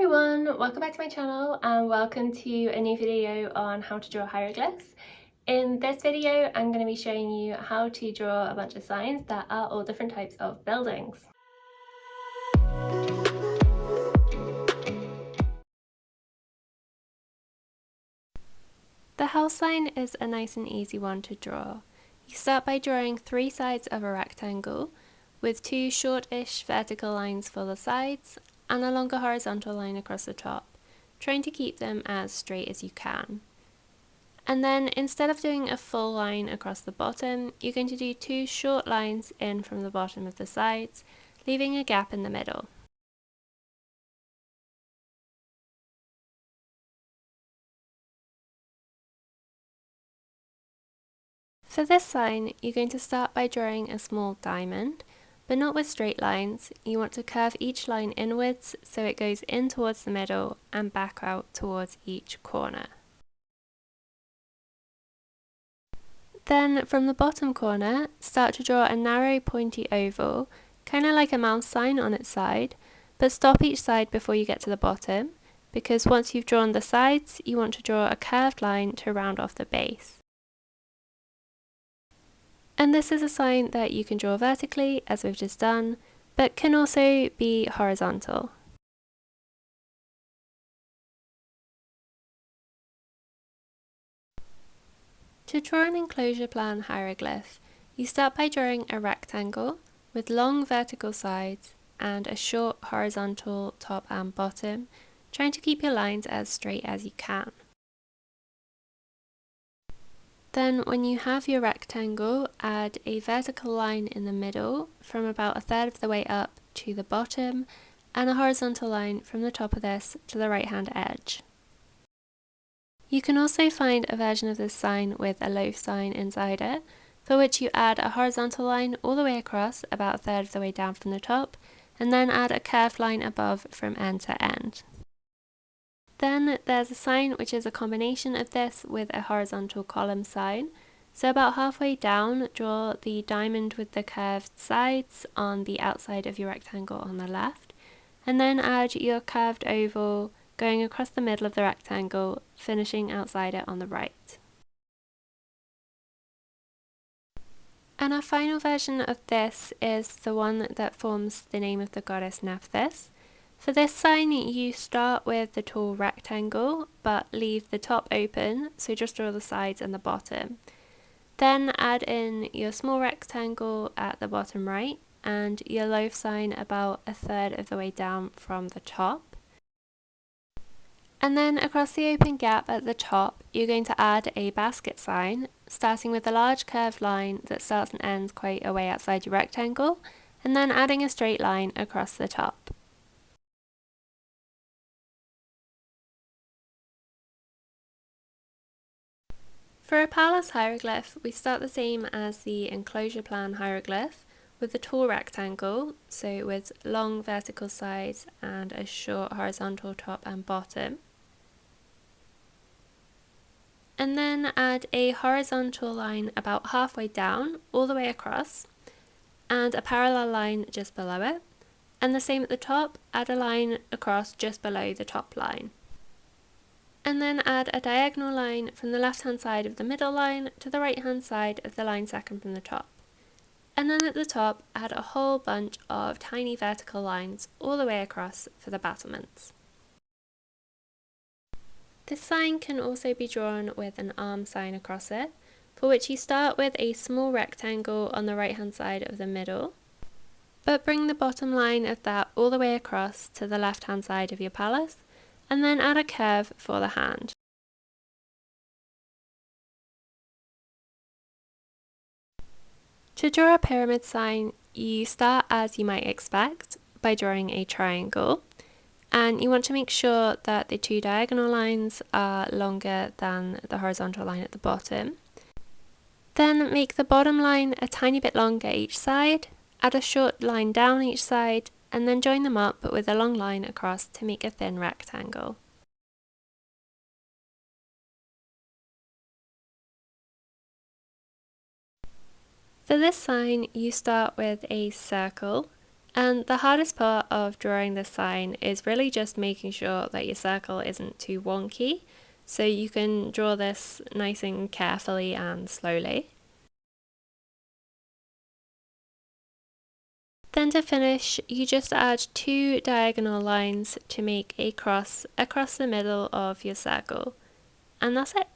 everyone, welcome back to my channel and welcome to a new video on how to draw hieroglyphs. In this video I'm going to be showing you how to draw a bunch of signs that are all different types of buildings. The house sign is a nice and easy one to draw. You start by drawing three sides of a rectangle with two shortish vertical lines for the sides and a longer horizontal line across the top, trying to keep them as straight as you can. And then instead of doing a full line across the bottom, you're going to do two short lines in from the bottom of the sides, leaving a gap in the middle. For this sign, you're going to start by drawing a small diamond, but not with straight lines. You want to curve each line inwards so it goes in towards the middle and back out towards each corner. Then from the bottom corner, start to draw a narrow pointy oval, kind of like a mouse sign on its side, but stop each side before you get to the bottom, because once you've drawn the sides, you want to draw a curved line to round off the base. And this is a sign that you can draw vertically, as we've just done, but can also be horizontal. To draw an enclosure plan hieroglyph, you start by drawing a rectangle with long vertical sides and a short horizontal top and bottom, trying to keep your lines as straight as you can. Then when you have your rectangle, add a vertical line in the middle from about a third of the way up to the bottom and a horizontal line from the top of this to the right hand edge. You can also find a version of this sign with a loaf sign inside it, for which you add a horizontal line all the way across about a third of the way down from the top, and then add a curved line above from end to end. Then there's a sign which is a combination of this with a horizontal column sign. So about halfway down, draw the diamond with the curved sides on the outside of your rectangle on the left, and then add your curved oval going across the middle of the rectangle, finishing outside it on the right. And our final version of this is the one that forms the name of the goddess Nephthys. For this sign, you start with the tall rectangle, but leave the top open, so just draw the sides and the bottom. Then add in your small rectangle at the bottom right, and your loaf sign about a third of the way down from the top. And then across the open gap at the top, you're going to add a basket sign, starting with a large curved line that starts and ends quite a way outside your rectangle, and then adding a straight line across the top. For a palace hieroglyph, we start the same as the Enclosure Plan hieroglyph, with the tall rectangle, so with long vertical sides and a short horizontal top and bottom. And then add a horizontal line about halfway down, all the way across, and a parallel line just below it. And the same at the top, add a line across just below the top line. And then add a diagonal line from the left hand side of the middle line to the right hand side of the line second from the top. And then at the top, add a whole bunch of tiny vertical lines all the way across for the battlements. This sign can also be drawn with an arm sign across it, for which you start with a small rectangle on the right hand side of the middle, but bring the bottom line of that all the way across to the left hand side of your palace, and then add a curve for the hand. To draw a pyramid sign, you start as you might expect by drawing a triangle, and you want to make sure that the two diagonal lines are longer than the horizontal line at the bottom. Then make the bottom line a tiny bit longer each side, add a short line down each side, and then join them up but with a long line across to make a thin rectangle. For this sign, you start with a circle, And the hardest part of drawing this sign is really just making sure that your circle isn't too wonky, so you can draw this nice and carefully and slowly. Then to finish, you just add 2 diagonal lines to make a cross across the middle of your circle. And that's it.